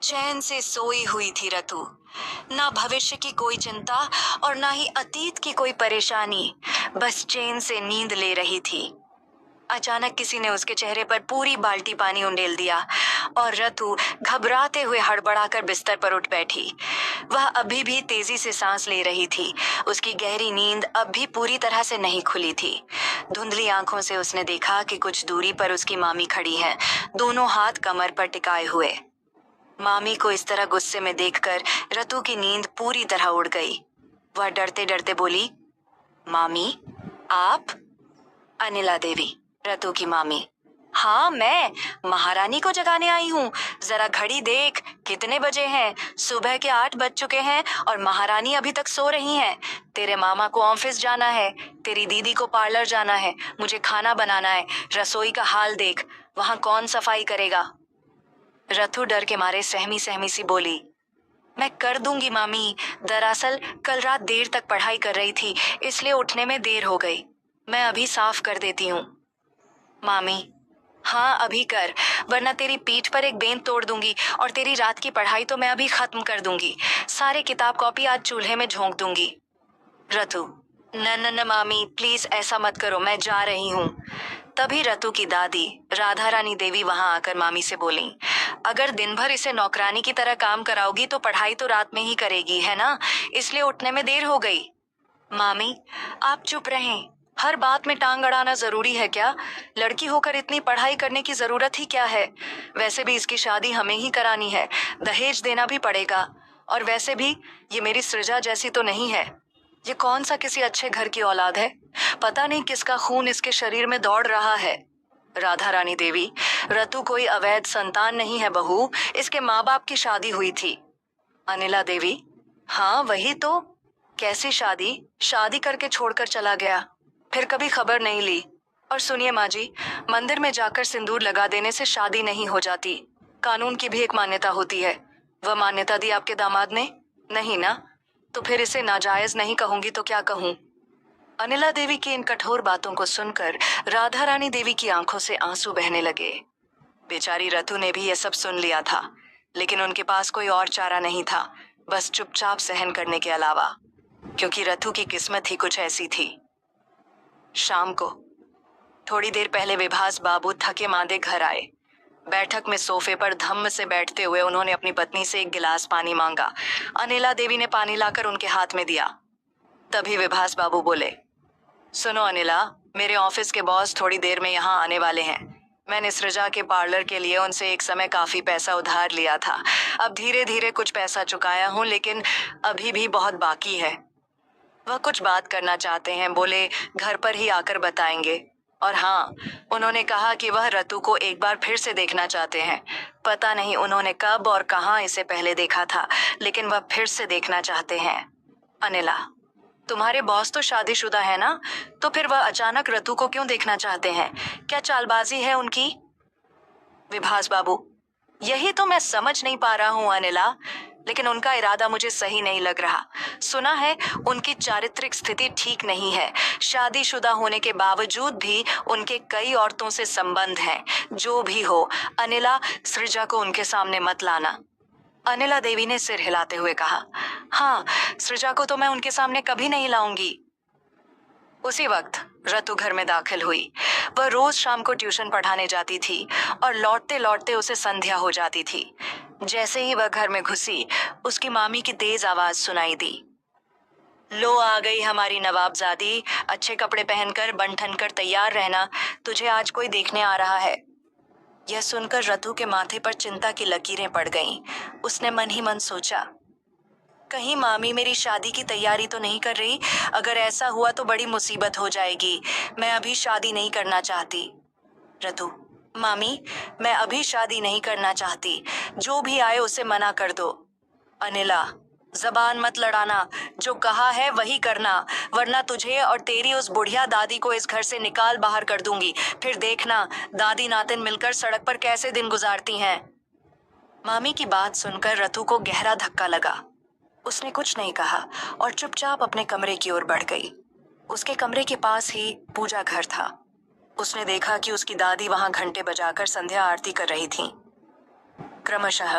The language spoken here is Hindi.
चैन से सोई हुई थी रतु। ना भविष्य की कोई चिंता और ना ही अतीत की कोई परेशानी, बस चैन से नींद ले रही थी। अचानक किसी ने उसके चेहरे पर पूरी बाल्टी पानी उंडेल दिया और रतु घबराते हुए हड़बड़ाकर बिस्तर पर उठ बैठी। वह अभी भी तेजी से सांस ले रही थी। उसकी गहरी नींद अब भी पूरी तरह से नहीं खुली थी। धुंधली आंखों से उसने देखा कि कुछ दूरी पर उसकी मामी खड़ी हैं, दोनों हाथ कमर पर टिकाए हुए। मामी को इस तरह गुस्से में देखकर रतु की नींद पूरी तरह उड़ गई। वह डरते डरते बोली, मामी, आप? अनिला देवी, रतु की मामी। हाँ मैं, महारानी को जगाने आई हूँ। जरा घड़ी देख, कितने बजे हैं? सुबह के 8 बज चुके हैं और महारानी अभी तक सो रही हैं। तेरे मामा को ऑफिस जाना है, तेरी दीदी को पार्लर जाना है, मुझे खाना बनाना है। रसोई का हाल देख, वहाँ कौन सफाई करेगा? रतु डर के मारे सहमी सहमी सी बोली, मैं कर दूंगी मामी। दरअसल कल रात देर तक पढ़ाई कर रही थी, इसलिए उठने में देर हो गई। मैं अभी साफ कर देती हूँ। मामी, हाँ अभी कर, वरना तेरी पीठ पर एक बेंत तोड़ दूंगी और तेरी रात की पढ़ाई तो मैं अभी खत्म कर दूंगी। सारे किताब कॉपी आज चूल्हे में झोंक दूंगी। रतु, न न न मामी, प्लीज ऐसा मत करो, मैं जा रही हूँ। तभी रतु की दादी राधा रानी देवी वहां आकर मामी से बोली, अगर दिन भर इसे नौकरानी की तरह काम कराओगी तो पढ़ाई तो रात में ही करेगी, है ना? इसलिए उठने में देर हो गई। मामी, आप चुप रहें। हर बात में टांग अड़ाना जरूरी है क्या? लड़की होकर इतनी पढ़ाई करने की जरूरत ही क्या है? वैसे भी इसकी शादी हमें ही करानी है, दहेज देना भी पड़ेगा। और वैसे भी ये मेरी सृजा जैसी तो नहीं है। ये कौन सा किसी अच्छे घर की औलाद है? पता नहीं किसका खून इसके शरीर में दौड़ रहा है। राधा रानी देवी, रतु कोई अवैध संतान नहीं है बहू, इसके माँ बाप की शादी हुई थी। अनिला देवी, हाँ वही तो। कैसी शादी? शादी करके छोड़कर चला गया, फिर कभी खबर नहीं ली। और सुनिए माँ जी, मंदिर में जाकर सिंदूर लगा देने से शादी नहीं हो जाती। कानून की भी एक मान्यता होती है। वह मान्यता दी आपके दामाद ने? नहीं ना? तो फिर इसे नाजायज नहीं कहूंगी तो क्या कहूँ? अनिला देवी की इन कठोर बातों को सुनकर राधा रानी देवी की आंखों से आंसू बहने लगे। बेचारी रतु ने भी यह सब सुन लिया था, लेकिन उनके पास कोई और चारा नहीं था, बस चुपचाप सहन करने के अलावा, क्योंकि रतु की किस्मत ही कुछ ऐसी थी। शाम को थोड़ी देर पहले विभास बाबू थके मांदे घर आए। बैठक में सोफे पर धम्म से बैठते हुए उन्होंने अपनी पत्नी से एक गिलास पानी मांगा। अनिला देवी ने पानी लाकर उनके हाथ में दिया। तभी विभास बाबू बोले, सुनो अनिला, मेरे ऑफिस के बॉस थोड़ी देर में यहाँ आने वाले हैं। मैंने सृजा के पार्लर के लिए उनसे एक समय काफी पैसा उधार लिया था। अब धीरे धीरे कुछ पैसा चुकाया हूँ, लेकिन अभी भी बहुत बाकी है। वह कुछ बात करना चाहते हैं, बोले घर पर ही आकर बताएंगे। और हाँ, उन्होंने कहा कि वह रतु को एक बार फिर से देखना चाहते हैं। पता नहीं उन्होंने कब और कहाँ इसे पहले देखा था, लेकिन वह फिर से देखना चाहते हैं। अनिला, तुम्हारे बॉस तो शादीशुदा है ना? तो फिर वह अचानक रतु को क्यों देखना चाहते हैं? क्या चालबाजी है उनकी? विभास बाबू, यही तो मैं समझ नहीं पा रहा हूँ अनिला, लेकिन उनका इरादा मुझे सही नहीं लग रहा। सुना है उनकी चारित्रिक स्थिति ठीक नहीं है। शादीशुदा होने के बावजूद भी उनके कई औरतों से संबंध हैं। जो भी हो अनिला, सृजा को उनके सामने मत लाना। अनिला देवी ने सिर हिलाते हुए कहा, हाँ, सृजा को तो मैं उनके सामने कभी नहीं लाऊंगी। उसी वक्त रतु घर में दाखिल हुई। वह रोज शाम को ट्यूशन पढ़ाने जाती थी और लौटते लौटते उसे संध्या हो जाती थी। जैसे ही वह घर में घुसी, उसकी मामी की तेज आवाज सुनाई दी, लो आ गई हमारी नवाबजादी, अच्छे कपड़े पहनकर बन ठन कर तैयार रहना, तुझे आज कोई देखने आ रहा है। यह सुनकर रतु के माथे पर चिंता की लकीरें पड़ गईं। उसने मन ही मन सोचा, कहीं मामी मेरी शादी की तैयारी तो नहीं कर रही? अगर ऐसा हुआ तो बड़ी मुसीबत हो जाएगी। मैं अभी शादी नहीं करना चाहती। रतु, मामी, मैं अभी शादी नहीं करना चाहती। जो भी आए उसे मना कर दो। अनिला, जबान मत लड़ाना, जो कहा है वही करना, वरना तुझे और तेरी उस बुढ़िया दादी को इस घर से निकाल बाहर कर दूंगी। फिर देखना दादी नातिन मिलकर सड़क पर कैसे दिन गुजारती हैं। मामी की बात सुनकर रतु को गहरा धक्का लगा। उसने कुछ नहीं कहा और चुपचाप अपने कमरे की ओर बढ़ गई। उसके कमरे के पास ही पूजा घर था। उसने देखा कि उसकी दादी वहां घंटे बजाकर संध्या आरती कर रही थीं। क्रमशः